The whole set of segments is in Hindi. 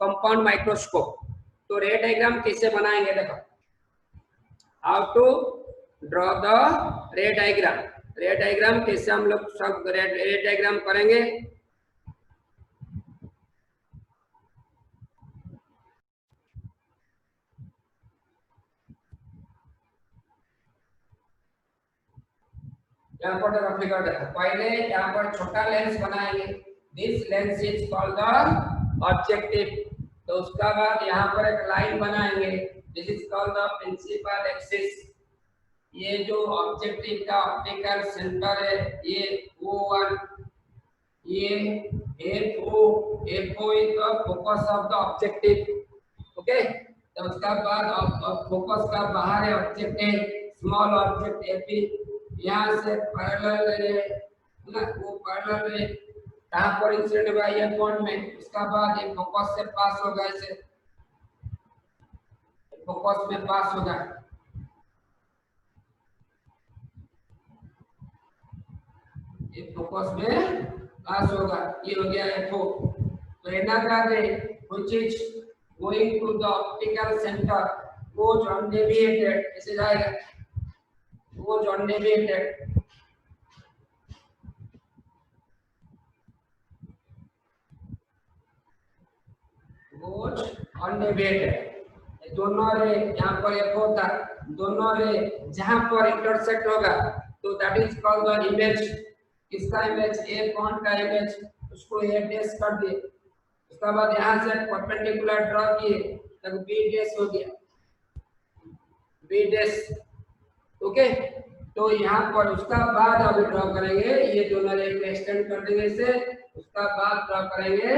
Compound microscope. तो रे डायग्राम कैसे बनाएंगे, देखो how to draw the ray diagram. Ray diagram कैसे हम लोग सब रे डायग्राम करेंगे। यहाँ पर रफ फिगर देखो, पहले यहाँ पर छोटा लेंस बनाएंगे। This lens is called the objective. तो उसका बाद यहाँ पर एक लाइन बनाएंगे, this is called the principal axis. ये जो ऑब्जेक्टिव का ऑप्टिकल सेंटर है ये O1, ये FO is the focus of the objective. Okay, तो उसका बाद फोकस का बाहर है ऑब्जेक्टिव, स्मॉल ऑब्जेक्ट AP। यहाँ से पैरेलल है ना, वो पैरेलल है कहाँ पर इंसिडेंट हुआ ये पॉइंट में। उसका बाद ये फोकस से पास होगा, इसे फोकस में पास होगा। ये फोकस में पास होगा, ये हो गया FO। तो another ray which is going to the optical center goes undeviated, ऐसे जाएगा, goes undeviated। Goes undeviated. दोनों रे यहाँ पर एक होता, दोनों रे जहाँ पर इंटरसेक्ट होगा तो that is called the image. किसका इमेज, ए पॉइंट का इमेज, उसको ए डैश कर दिए। उसके बाद यहाँ से परपेंडिकुलर ड्रॉ किए तब बी डैश हो गया, बी डैश। ओके, तो यहाँ पर उसका बाद अभी ड्रॉ करेंगे, ये दोनों रे को एक्सटेंड कर देंगे इसे। उसका बाद ड्रॉ करेंगे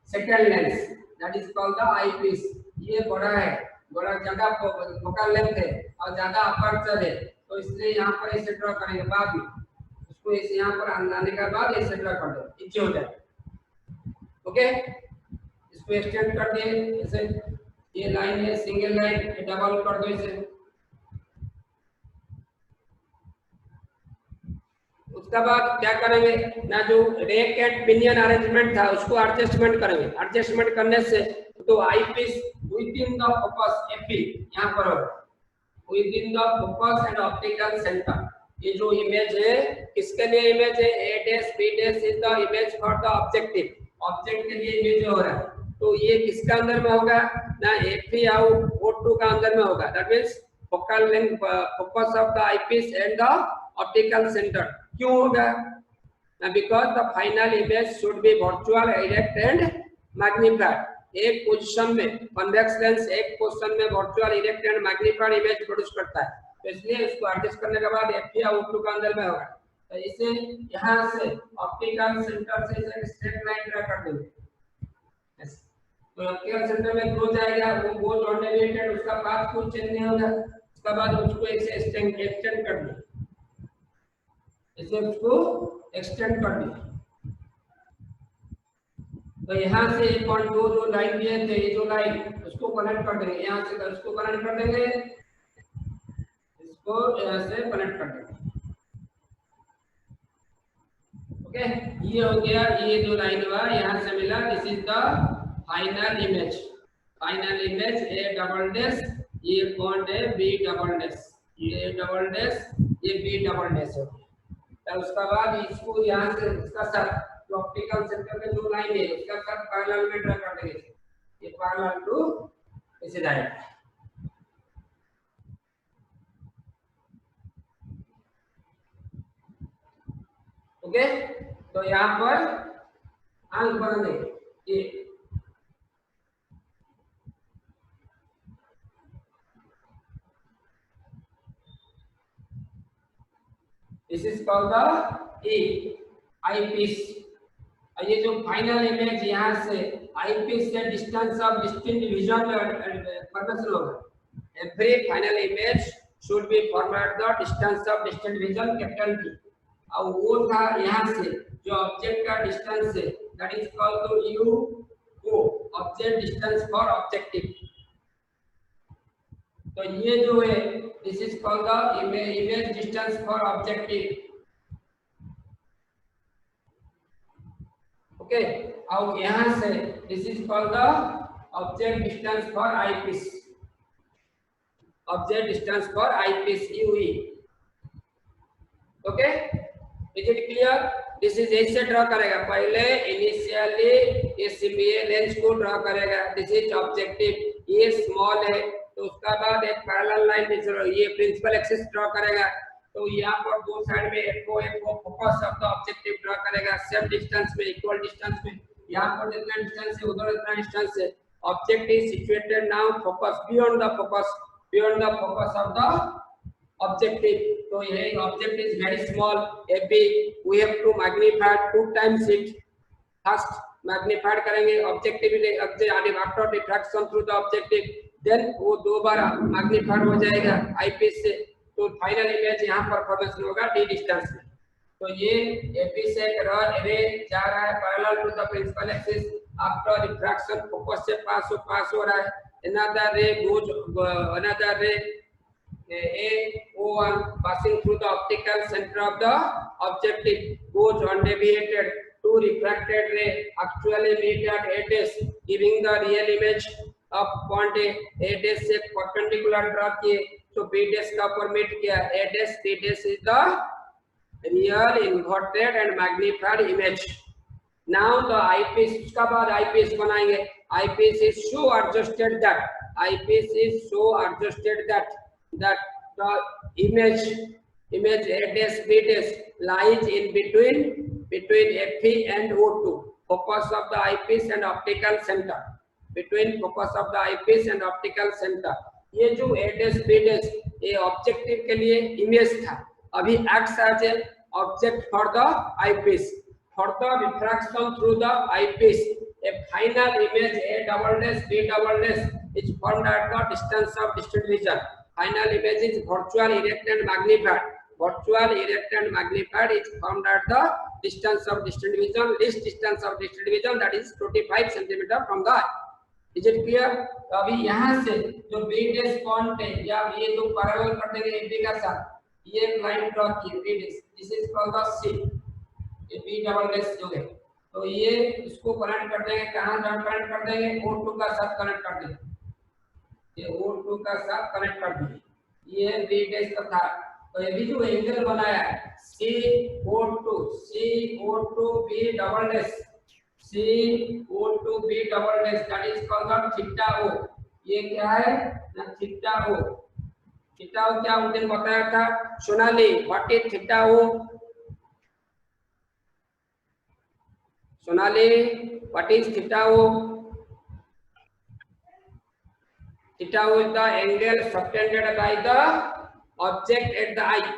second lens, that is called the eyepiece. ये बड़ा है, बड़ा ज्यादा फोकल लेंथ है और ज्यादा अपर्चर है, तो इसलिए यहाँ पर इसे ड्रॉ करेंगे बाद में। उसको इसे यहाँ पर आने के बाद इसे ड्रॉ कर दो, नीचे हो जाए। ओके, इसको एक्सटेंड कर दिए इसे, ये लाइन है सिंगल लाइन, डबल कर दो इसे। उसके बाद क्या करेंगे ना, जो रेक एंड पिनियन अरेंजमेंट था उसको एडजस्टमेंट करेंगे। एडजस्टमेंट करने से तो eyepiece within the focus AP यहाँ पर होगा, within the focus and optical centre. ये जो इमेज है किसके लिए इमेज है, A dash B dash is the image for the objective. Object के लिए इमेज हो रहा है, तो ये किसका अंदर में होगा ना, एपी आउट O2 का अंदर में होगा। That means focal length, focus of the eyepiece and the optical centre. क्यों होगा ना, because the final image should B virtual, erect and magnified. एक पोजीशन में कन्वेक्स लेंस एक पोजीशन में virtual, erect and magnified image produce करता है, तो इसलिए इसको एडजस्ट करने के बाद एफ या O2 का अंदर में होगा। तो इसे यहाँ से ऑप्टिकल सेंटर से इसे स्ट्रेट लाइन ड्रा कर देंगे। तो ऑप्टिकल सेंटर में क्लोज जाएगा, वो नॉन डेविएटेड, उसका पाथ कुछ चेंज नहीं होगा। उसके बाद उसको इसे एक्सटेंड कर देंगे, इसे उसको एक्सटेंड कर दिया। तो यहाँ से 1.2 जो लाइन दिए थे, ये जो लाइन उसको कनेक्ट कर देंगे, यहाँ से उसको कनेक्ट कर देंगे, इसको यहाँ से कनेक्ट कर देंगे। ओके, ये हो गया, ये जो लाइन हुआ यहाँ से मिला, this is the final image. Final image A double dash, ये पॉइंट है बी डबल डैश, ये डबल डैश, ये बी डबल डैश हो गया। तो उसके बाद इसको यहाँ से इसका साथ ऑप्टिकल सेंटर में जो लाइन है उसका साथ पैरेलल में ड्रा कर देंगे, ये पैरेलल टू ऐसे जाएगा। ओके, तो यहाँ पर आंख बन गई, ये this is called the a eyepiece. ये जो फाइनल इमेज यहाँ से आई पीस से distance of distinct visual formation होगा। Every final image should be formed at the distance of distinct visual capital T. और वो था यहाँ से जो ऑब्जेक्ट का डिस्टेंस है, that is called to U O, object distance for objective. तो ये जो है this is called the image distance for objective. Okay. और यहाँ से this is called the object distance for eyepiece, object distance for eyepiece U E. Okay, is it clear? This is ऐसे ड्रॉ करेगा, पहले इनिशियली ये सीबीए लेंस को ड्रॉ करेगा, दिस इज ऑब्जेक्टिव, ये स्मॉल है, तो उसका बाद एक पैरेलल लाइन ये प्रिंसिपल एक्सिस ड्रॉ करेगा, तो यहाँ पर दो साइड में एक को focus of the objective draw करेगा, सेम डिस्टेंस में, इक्वल डिस्टेंस में, यहाँ पर जितना डिस्टेंस है उधर इतना डिस्टेंस है। Object is situated now focus beyond the focus, beyond the focus of the objective. So here object is very small, AB, we have to magnify 2 times it. First magnified करेंगे objective after diffraction through the objective, then वो दो बार magnified हो जाएगा eyepiece से, तो फाइनल इमेज यहाँ पर फॉर्मेशन होगा d डिस्टेंस में। तो ये AB से एक रे जा रहा है parallel to the principal axis, after refraction focus से पास हो रहा है, another ray goes, another ray O1 passing through the optical center of the objective goes undeviated to refracted ray actually meet at A dash, giving the real image of point A. A dash से perpendicular draw किए, तो B dash का ऊपर meet किया, A dash B dash is the real inverted and magnified image. Now the eyepiece, उसका बाद eyepiece बनाएंगे, eyepiece is so adjusted that, eyepiece is so adjusted that the image A dash B dash lies in between FE and O2, focus of the eyepiece and optical center, between focus of the eyepiece and optical center. ये जो A dash B dash ये ऑब्जेक्टिव के लिए इमेज था, अभी acts as a object for the eyepiece, for the refraction through the eyepiece, a final image A double dash B double dash is formed at the distance of distant vision. Final image is virtual, erect and magnified. Virtual, erect and magnified is formed at the distance of distant vision, least distance of distant vision, that is 25 cm from the eye. Is it clear? तो अभी यहाँ से जो B dash पॉइंट है या ये जो पैरेलल कर देंगे AB का साथ, ये लाइन ड्रॉ की B dash, this is called the C, ये B double dash जो है, तो ये इसको कनेक्ट कर देंगे, कहाँ कनेक्ट कर देंगे, O2 का साथ कनेक्ट कर देंगे, ये O2 का साथ कनेक्ट कर दिए, ये B dash का था, तो ये भी जो एंगल बनाया है CO2 B double dash, CO2 B double dash, that is called the theta O, ये क्या है ना थीटा O, थीटा O क्या उस दिन बताया था Sonali, what is theta O, Sonali what is theta O? Theta O is the angle subtended by the object at the eye.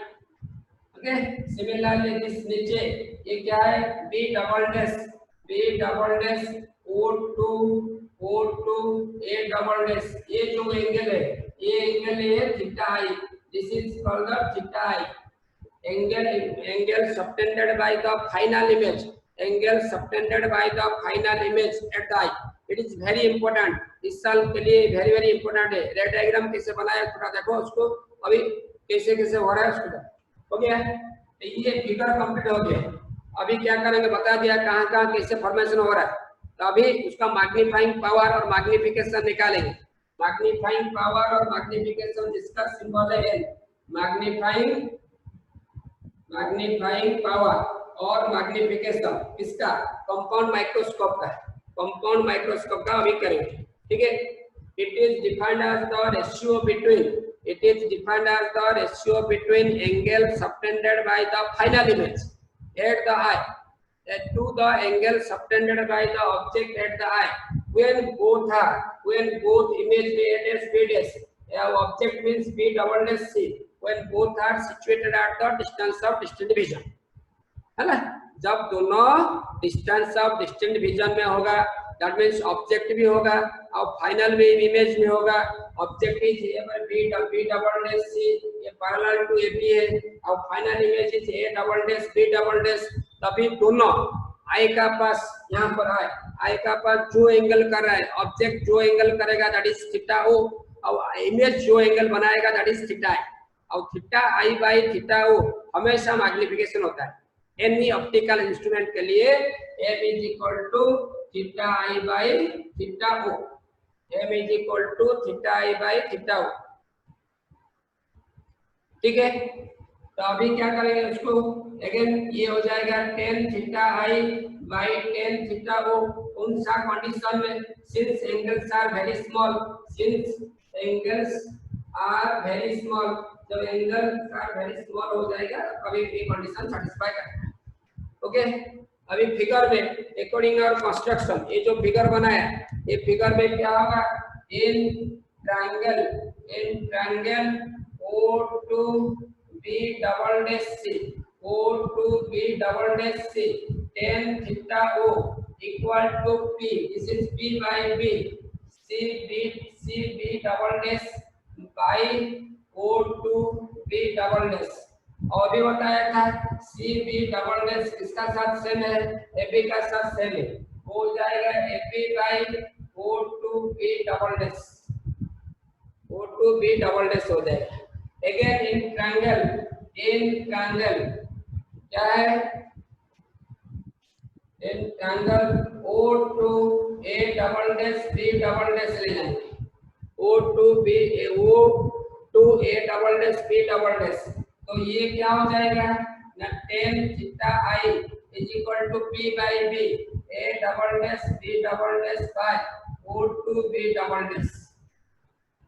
Okay. Similarly, this नीचे ये क्या है B double dash O2 A double dash, ये जो एंगल है ये एंगल है theta I. This is called the theta I. Angle subtended by the final image. Angle subtended by the final image at the eye. It is very important. इस साल के लिए very very important है. रेड डायग्राम कैसे बनाया थोड़ा देखो उसको, अभी कैसे कैसे हो रहा है उसको, हो गया तो ये फिगर कंप्लीट हो गया। अभी क्या करेंगे बता दिया कहाँ कहाँ कैसे फॉर्मेशन हो रहा है, तो अभी उसका मैग्नीफाइंग पावर और मैग्निफिकेशन निकालेंगे। मैग्नीफाइंग पावर और मैग्निफिकेशन जिसका सिंबल है मैग्नीफाइंग पावर और मैग्निफिकेशन किसका, कंपाउंड माइक्रोस्कोप का, कंपाउंड माइक्रोस्कोप का अभी करेंगे, ठीक है। It is defined as the ratio between angle subtended by the final image at the eye to the angle subtended by the object at the eye when both image A dash B dash, object means B double dash C, when both are situated at the distance of distant vision, है ना। जब दोनों डिस्टेंस ऑफ डिस्टेंट विजन में होगा, दैट मींस ऑब्जेक्ट भी होगा और फाइनल में इमेज भी होगा। Object is B double dash C, ये पैरेलल टू AB है और final image is A double dash B double dash। तभी दोनों आई का पास यहाँ पर आई का पास जो एंगल कर रहा है, ऑब्जेक्ट जो एंगल करेगा दैट इज थीटा O और इमेज जो एंगल बनाएगा दैट इज थीटा I, और theta I by theta O हमेशा मैग्निफिकेशन होता है। एनी ऑप्टिकल इंस्ट्रूमेंट के लिए m is equal to theta I by theta O, m is equal to theta I by theta O. ठीक है, तो अभी क्या करेंगे उसको, अगेन ये हो जाएगा tan theta I by tan theta O. कौन सा कंडीशन में, since angles are very small, since angles are very small, जब एंगल्स आर वेरी स्मॉल हो जाएगा अभी ये कंडीशन सेटिस्फाई करना है। ओके, अभी फिगर में अकॉर्डिंग आवर कंस्ट्रक्शन, ये जो फिगर बनाया ये फिगर में क्या होगा, इन triangle O to B double dash C, O to B double dash C, tan theta O equal to P, this is P by B, C B double dash by O to B double dash। और भी बताया था C B double dash किसका साथ सेम है, AB का साथ सेम है, हो जाएगा AB by O to B double dash, O to B double dash हो जाएगा। अगेन इन ट्रायंगल क्या है, in triangle O to A double dash B double dash ले जाएंगे, O to A double dash B double dash, तो ये क्या हो जाएगा ना, tan theta I is equal to P by B, A double dash B double dash by O to B double dash.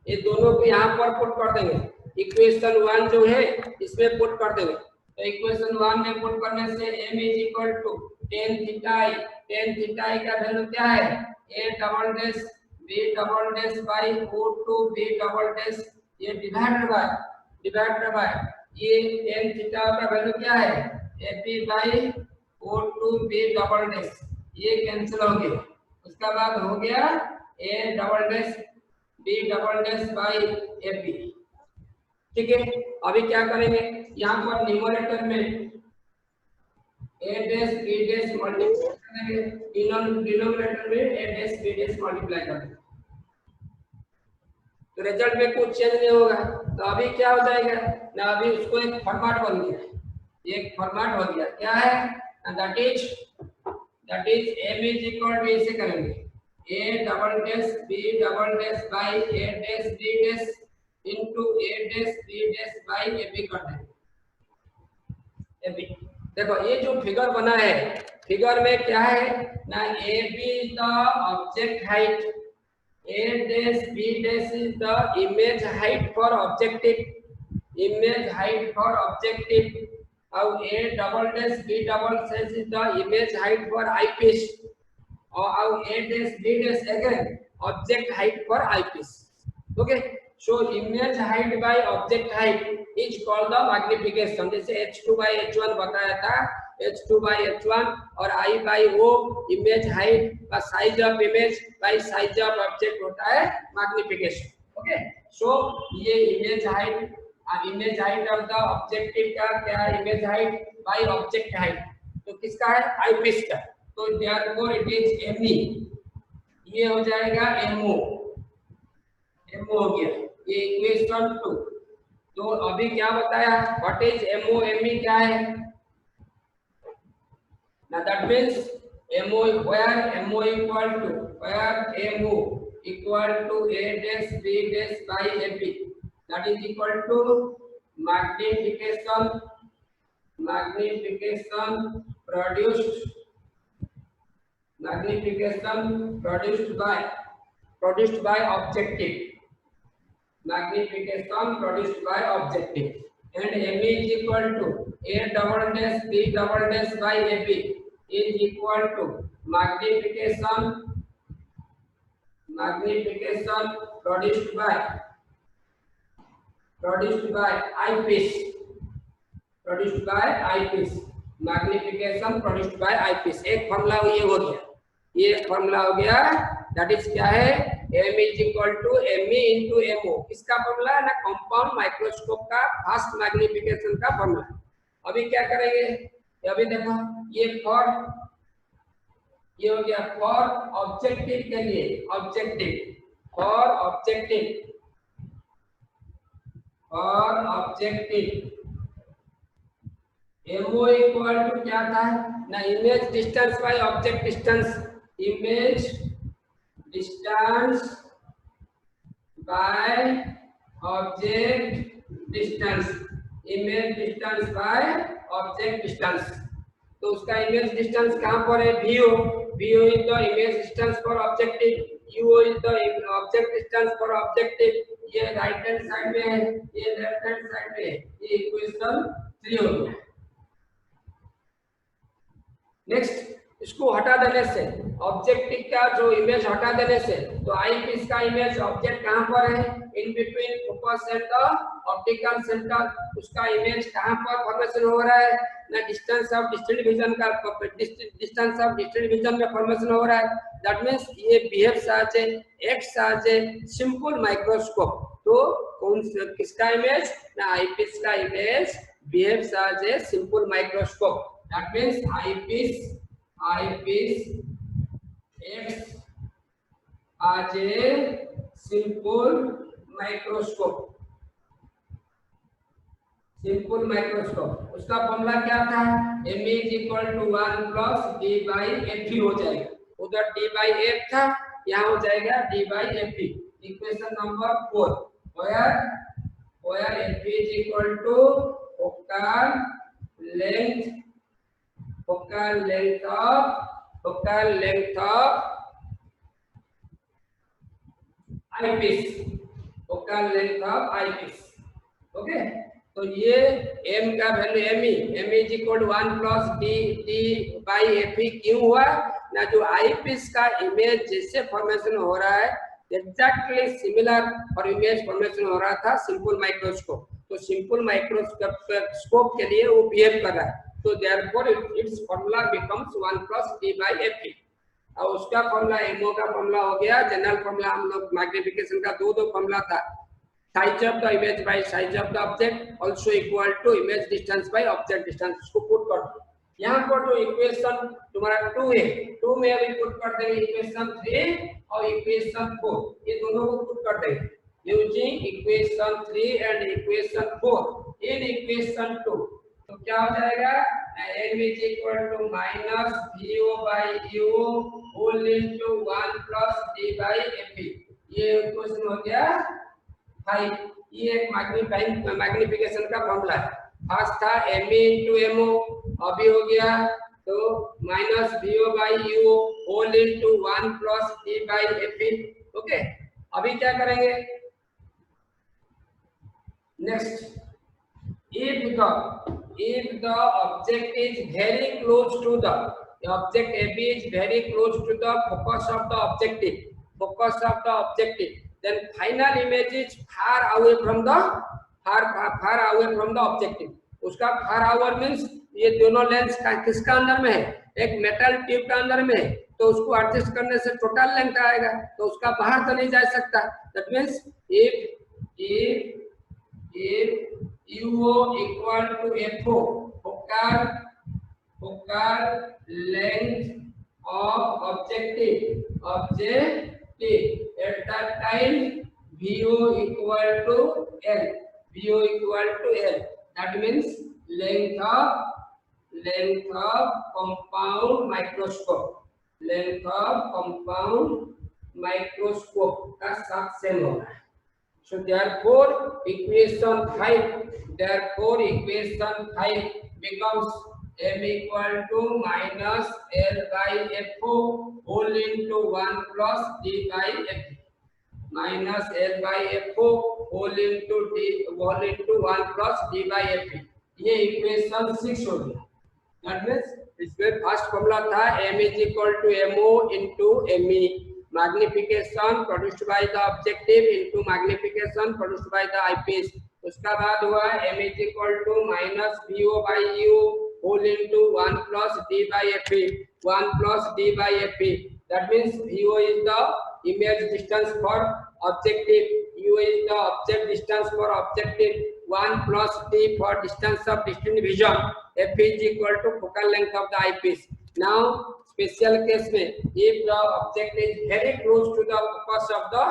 ये दोनों को यहाँ पर पुट कर देंगे, इक्वेशन 1 जो है इसमें पुट कर देंगे, तो इक्वेशन 1 में पुट करने से m is equal to tan theta I का वैल्यू क्या है, a double dash b double dash by o to b double dash, ये डिवाइडेड बाय ये tan थीटा का वैल्यू क्या है, ab by o to b double dash, ये कैंसिल हो गया, उसका बाद हो गया a double dash b double dash by ab। ठीक है, अभी क्या करेंगे, यहाँ पर न्यूमरेटर में a dash b dash multiply करेंगे, डिनोमिनेटर में a dash b dash multiply करेंगे, तो रिजल्ट में कुछ चेंज नहीं होगा। तो अभी क्या हो जाएगा ना, अभी उसको एक फॉर्मेट बन गया, एक फॉर्मेट हो गया, क्या है, that is m is equal to, ऐसे करेंगे a double dash b double dash by a dash b dash into a dash b dash by ab कर देंगे। ab देखो ये जो फिगर बना है, फिगर में क्या है ना, ab the object height, a dash b dash is the image height for objective, और a double dash b double dash is the image height for eyepiece, और a dash b dash again object height for eyepiece. Okay, so image height by object height is called the magnification, जैसे h2 by h1 बताया था, h2 by h1 और I by O image height का size of image by size of object होता है magnification। ओके, so ये image height of the objective का क्या है, image height by object height, तो किसका है, eyepiece का, तो therefore it is ME, ये हो जाएगा MO हो गया, ये इक्वेशन 2। तो अभी क्या बताया, व्हाट इज MO ME क्या है ना, that means MO where MO equal to a dash b dash by ab, that is equal to magnification produced by objective, magnification produced by objective, and ME is equal to a double dash b double dash by ab is equal to magnification produced by eyepiece, magnification produced by eyepiece। एक फॉर्मूला ये हो गया, ये फॉर्मूला हो गया, दैट इज क्या है, m is equal to ME into MO, किसका फॉर्मूला ना, कंपाउंड माइक्रोस्कोप का फास्ट मैग्निफिकेशन का फॉर्मूला। अभी क्या करेंगे, अभी देखो ये हो गया फॉर ऑब्जेक्टिव के लिए, for objective MO equal to क्या था ना, image distance by object distance, image distance by object distance, image distance by object distance. तो उसका इमेज डिस्टेंस कहां पर है, VO, VO is the image distance for objective, UO is the object distance for objective. ये राइट हैंड साइड में है, ये लेफ्ट हैंड साइड में है, ये इक्वेशन 3 हो गया। नेक्स्ट, इसको हटा देने से, ऑब्जेक्टिव का जो इमेज हटा देने से, तो आई पीस का इमेज ऑब्जेक्ट कहां पर है, in between focus and the optical centre. उसका इमेज कहां पर फॉर्मेशन हो रहा है ना, डिस्टेंस ऑफ डिस्टेंट विजन का, डिस्टेंस ऑफ डिस्टेंट विजन में फॉर्मेशन हो रहा है। दैट मींस ये behaves as a, acts as a simple microscope. तो कौन किसका इमेज ना, आई पीस का image behaves as a simple microscope. That means eyepiece acts as a simple microscope, simple microscope. उसका फॉर्मूला क्या था, m is equal to 1 plus d by f हो जाएगा, उधर d by f था, यहाँ हो जाएगा d by f। Equation number 4, where f is equal to focal length of eyepiece, focal length of eyepiece। Okay, तो ये m का value m is equal to 1 plus d by f क्यों हुआ ना, जो आई पीस का इमेज जैसे फॉर्मेशन हो रहा है एग्जैक्टली सिमिलर और इमेज फॉर्मेशन हो रहा था सिंपल माइक्रोस्कोप। तो सिंपल माइक्रोस्कोप के लिए वो बिहेव कर रहा है, तो therefore its formula becomes 1 plus d by f। और उसका फॉर्मूला MO का फॉर्मूला हो गया, जनरल फॉर्मूला हम लोग मैग्निफिकेशन का दो फॉर्मूला था, size of the image by size of the object also equal to image distance by object distance. इसको पुट कर दो यहाँ पर, तो इक्वेशन तुम्हारा 2 है, 2 में अभी पुट कर देंगे इक्वेशन 3 और इक्वेशन 4, ये दोनों को पुट कर देंगे using equation 3 and equation 4 in equation 2। तो क्या हो जाएगा, m is equal to minus VO by UO whole into 1 plus d by f। ये इक्वेशन हो गया 5। ये एक मैग्निफिकेशन का फॉर्मूला है। फर्स्ट था ME into MO, अभी हो गया तो minus VO by UO whole into 1 plus d by f। Okay, अभी क्या करेंगे, next, if the object is very close to the object AB is very close to the focus of the objective, then final image is far away from the objective। उसका far away means ये दोनों लेंस का किसका अंदर में है, एक मेटल ट्यूब का अंदर में है, तो उसको एडजस्ट करने से टोटल लेंथ आएगा, तो उसका बाहर तो नहीं जा सकता। That means if UO equal to FO, focal length of objective at that time VO equal to L, that means length of compound microscope का साथ सेम होगा। So therefore equation 5 becomes m equal to minus L by FO whole into 1 plus d by f, minus L by FO whole into 1 plus d by f। ये इक्वेशन 6 हो गया। दैट मींस इसमें फर्स्ट फॉर्मूला था m is equal to MO into ME, magnification produced by the objective into magnification produced by the eyepiece। उसका बाद हुआ m is equal to minus VO by U whole into 1 plus d by f, 1 plus d by f। that means VO is the image distance for objective, U is the object distance for objective, 1 plus d for distance of distant vision, f is equal to focal length of the eyepiece। now special case में if the object is very close to the focus of the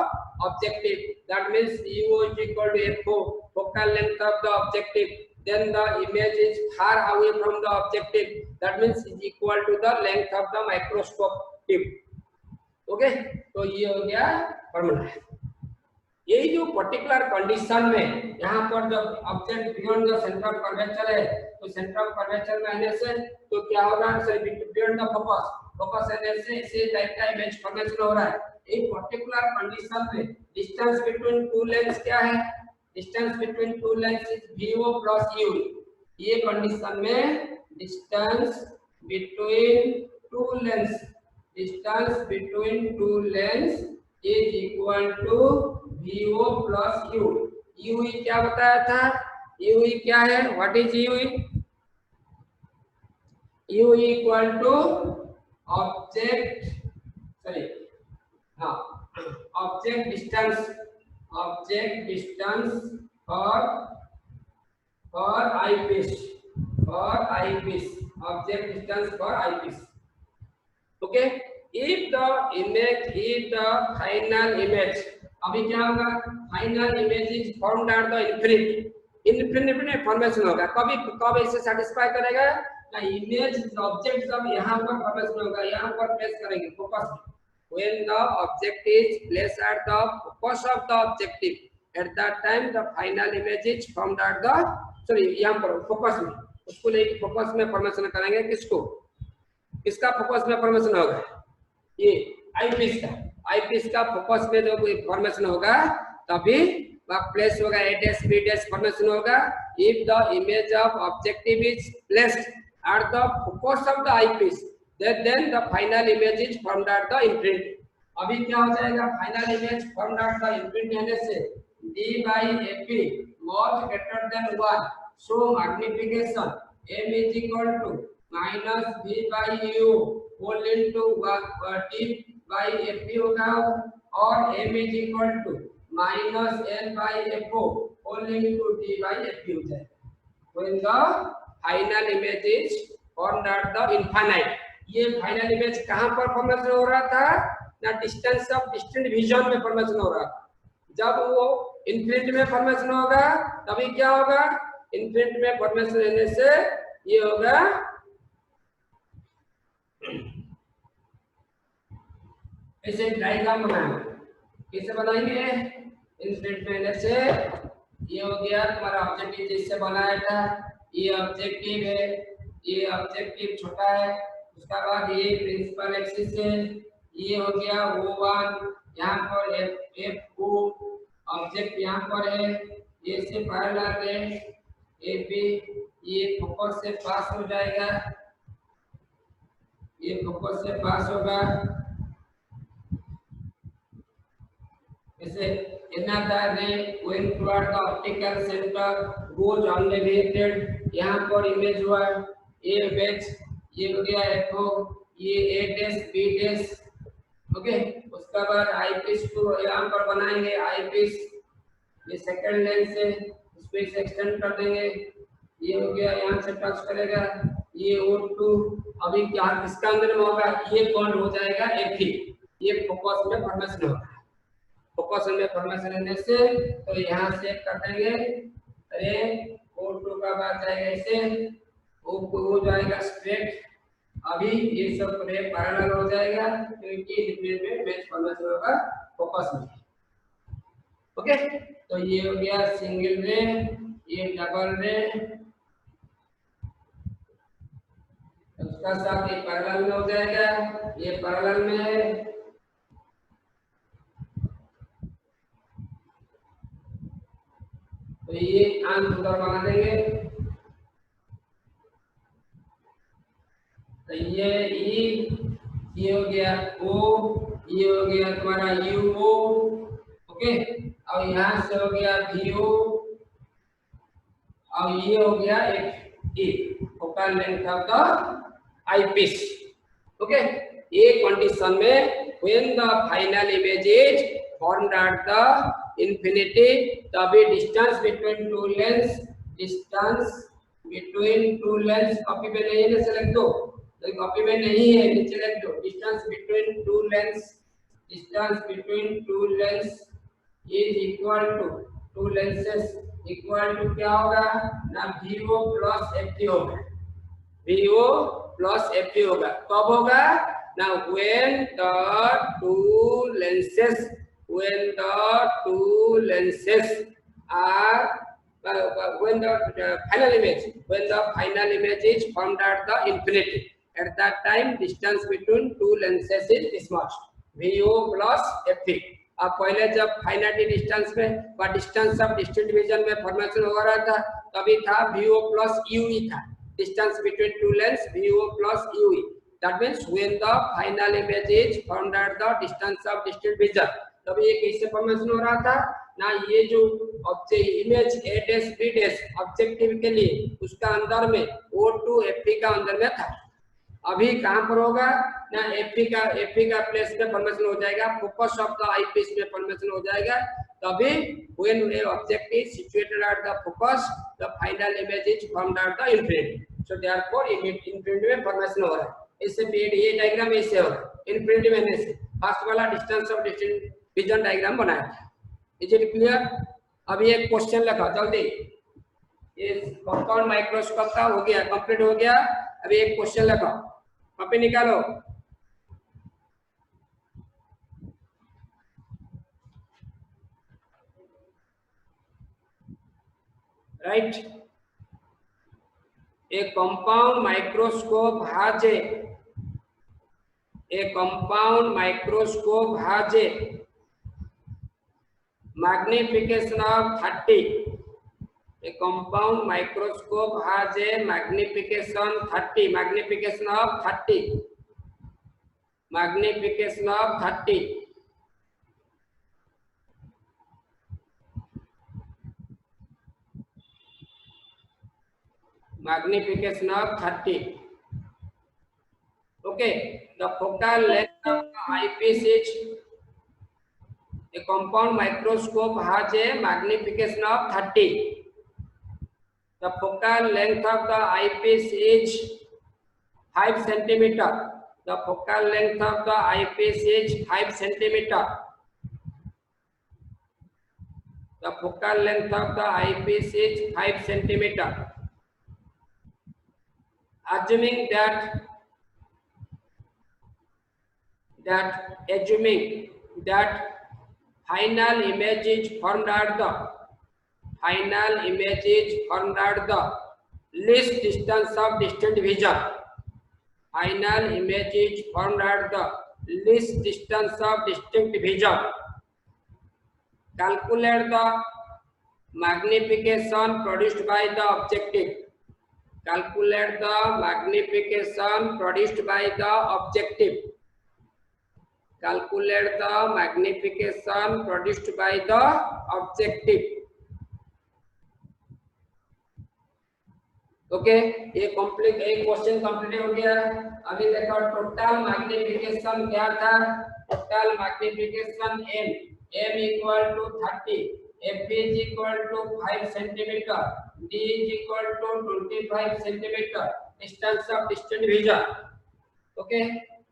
objective, that means UO is equal to FO, focal length of the objective, then the image is far away from the objective, that means is equal to the length of the microscope tip. Okay, तो ये हो गया फॉर्मूला। यही जो पर्टिकुलर कंडीशन में यहाँ पर जब object beyond the centre of curvature है, तो सेंटर ऑफ कर्वेचर में आने से तो क्या होगा, sorry beyond the focus, focus आने से इसी टाइप का इमेज फॉर्मेशन हो रहा है। एक पर्टिकुलर कंडीशन में डिस्टेंस बिटवीन टू लेंस क्या है, distance between two lens is VO plus U। ये कंडीशन में distance between two lens, distance between two lens is equal to VO plus U। UE क्या बताया था, UE क्या है, what is UE? UE equal to object, sorry हाँ, object distance, object distance for eyepiece, for eyepiece, object distance for eyepiece. Okay, if the image is the final image, अभी क्या होगा, final image is formed at the infinity, infinity में फॉर्मेशन होगा। कभी कब इसे सेटिस्फाई करेगा ना, इमेज ऑब्जेक्ट जब यहाँ पर फॉर्मेशन होगा, यहाँ पर प्लेस करेंगे focus, when the object is placed at the focus of the objective, at that time the final image is formed at the, sorry यहाँ पर फोकस में, उसको लेके फोकस में फॉर्मेशन करेंगे, किसको, किसका फोकस में फॉर्मेशन होगा, ये आईपीस का, आईपीस का फोकस में जो फॉर्मेशन होगा तभी वह प्लेस होगा, एडेस बीडेस फॉर्मेशन होगा। If the image of objective is placed at the focus of the eyepiece, then the final image is formed at the infinity। अभी क्या हो जाएगा, final image formed at the infinity होने से d by AP was greater than 1, so magnification m is equal to minus v by u whole into d by AP होगा, और m is equal to minus n by FO whole into d by AP हो जाएगा। when the final image is formed at the infinite, ये फाइनल इमेज कहां पर फॉर्मेशन हो रहा था ना, डिस्टेंस ऑफ डिस्टेंट विजन में फॉर्मेशन हो रहा था। जब वो इन्फिनिटी में फॉर्मेशन होगा तभी क्या होगा, इन्फिनिटी में फॉर्मेशन होने से ये होगा, ऐसे डायग्राम बनाएंगे, कैसे बनाएंगे, इन्फिनिटी में होने से ये हो गया तुम्हारा ऑब्जेक्टिव जिससे बनाया था, ये ऑब्जेक्टिव है, ये ऑब्जेक्टिव छोटा है, उसका बाद ये प्रिंसिपल एक्सिस है, ये हो गया O1, यहाँ पर F2 ऑब्जेक्ट यहाँ पर है, ये से पैरेलल है AB, ये फोकस से पास हो जाएगा, ये फोकस से पास होगा, इसे another ray going toward the optical center goes undeviated, यहाँ पर इमेज हुआ A बेच, ये हो गया FO, ये A dash B dash, okay. उसका बाद आई पीस को यहाँ पर बनाएंगे, आई पीस ये सेकंड लेंस से इसको इसे एक्सटेंड कर देंगे, ये हो गया, यहाँ से टच करेगा, ये O2 अभी क्या किसका अंदर में होगा, ये बॉन्ड हो जाएगा F3, ये फोकस में फॉर्मेशन होगा, फोकस में फॉर्मेशन होने से तो यहाँ से कर देंगे, अरे O2 का बाद जाएगा इसे, O2 हो जाएगा स्ट्रेट, अभी ये सब रे पैरेलल हो जाएगा क्योंकि डिफरेंट में मैच फॉर्मेशन होगा फोकस में, ओके। तो ये हो गया सिंगल रे, ये डबल रे, उसका साथ ये पैरेलल में हो जाएगा, ये पैरेलल में है, तो ये आंख उधर बना देंगे, तो ये हो गया O, ये हो गया तुम्हारा UO, ओके। और यहाँ से हो गया VO, और ये हो गया FE, focal length of the eyepiece, okay. ये कंडीशन में when the final image is formed at the infinity, तभी distance between two lens, distance between two lens copy में नहीं है, सेलेक्ट दो, तो कॉपी में नहीं है, नीचे लिख दो, distance between two lens, distance between two lens is equal to two lenses equal to क्या होगा ना VO प्लस FT होगा, VO प्लस FT होगा। कब होगा ना when the two lenses are when the final image is formed at the infinity, at that time distance between two lenses is small, VO plus FT। अब पहले जब फाइनाइट डिस्टेंस में বা डिस्टेंस ऑफ डिस्टेंट डिवीजन में फॉर्मेशन हो रहा था तभी था VO plus UE था, distance between two lens VO plus UE। that means when the final image is formed at the distance of distant vision, तभी ये कैसे फॉर्मेशन हो रहा था ना, ये जो object image A dash B dash objective के लिए उसका अंदर में O2 FP का अंदर में था। अभी कहां पर होगा ना FP का प्लेस में फॉर्मेशन हो जाएगा, फोकस ऑफ द आईपीस में फॉर्मेशन हो जाएगा। तभी when a object is situated at the focus the final image is formed at the infinity, so therefore infinity में फॉर्मेशन हो रहा है। इससे ये डायग्राम ऐसे होगा, इनफिनिटी में से फर्स्ट वाला distance of distant vision diagram बनाया था। Is it clear? अभी एक क्वेश्चन लिखा जल्दी, ये कंपाउंड माइक्रोस्कोप का हो गया, कंप्लीट हो गया। अभी एक क्वेश्चन लिखा, कॉपी निकालो। Right, a compound microscope has a magnification of 30, a compound microscope has a magnification of 30, magnification of 30 magnification of 30. Okay, the focal length of the eyepiece is, a compound microscope has a magnification of 30. The focal length of the eyepiece is 5 centimeter. The focal length of the eyepiece is 5 centimeter. The focal length of the eyepiece is 5 centimeter. Assuming that final image is formed at the least distance of distant vision. Final image is formed at the least distance of distant vision. Calculate the magnification produced by the objective. Calculate the magnification produced by the objective. Calculate the magnification produced by the objective. Okay, ये कंप्लीट, एक क्वेश्चन कंप्लीट हो गया। अभी देखो टोटल मैग्निफिकेशन क्या था, total magnification m equal to 30, f is equal to 5 centimetre, d is equal to 25 centimetre, distance of distant vision. Okay,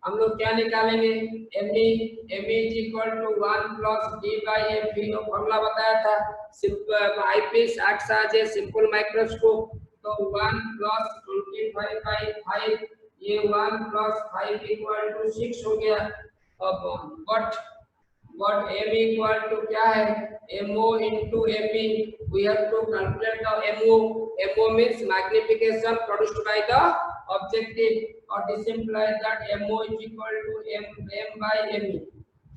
हम लोग क्या निकालेंगे, m is equal to 1 plus d by f, formula बताया था। Simple eyepiece acts as a simple microscope, तो 1 प्लस 25 बाई 5, ये 1 प्लस 5 इक्वल टू 6 हो गया। अब what m इक्वल टू क्या है, mo into me, we have to calculate the mo means magnification produced by the objective, or this implies that mo is equal to m by me,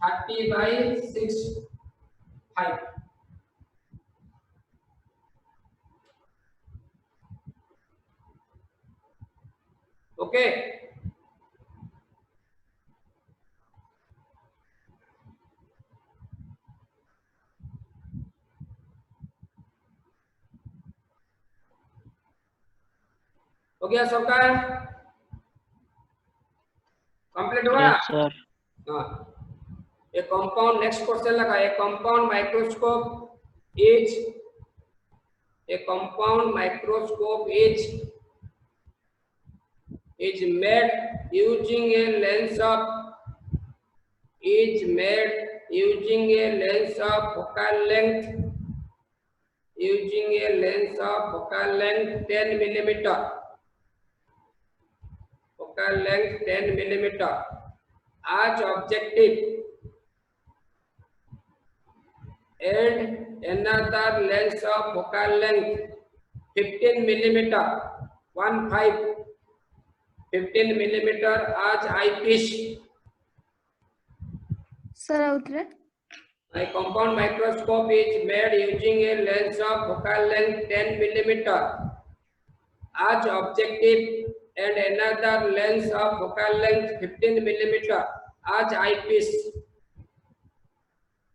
30 by 6 5। Okay, हो गया सबका, कंप्लीट हुआ? Yes sir. हाँ, ए कंपाउंड, नेक्स्ट क्वेश्चन लगा, ए compound microscope is, a compound microscope is made using a lens of focal length using a lens of focal length 10 millimeter. Focal length 10 millimeter as objective and another lens of focal length 15 millimeter 15 millimeter as eyepiece. Sir, outre. A compound microscope is made using a lens of focal length 10 millimeter as objective and another lens of focal length 15 millimeter as eyepiece.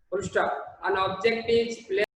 Full stop. An object is placed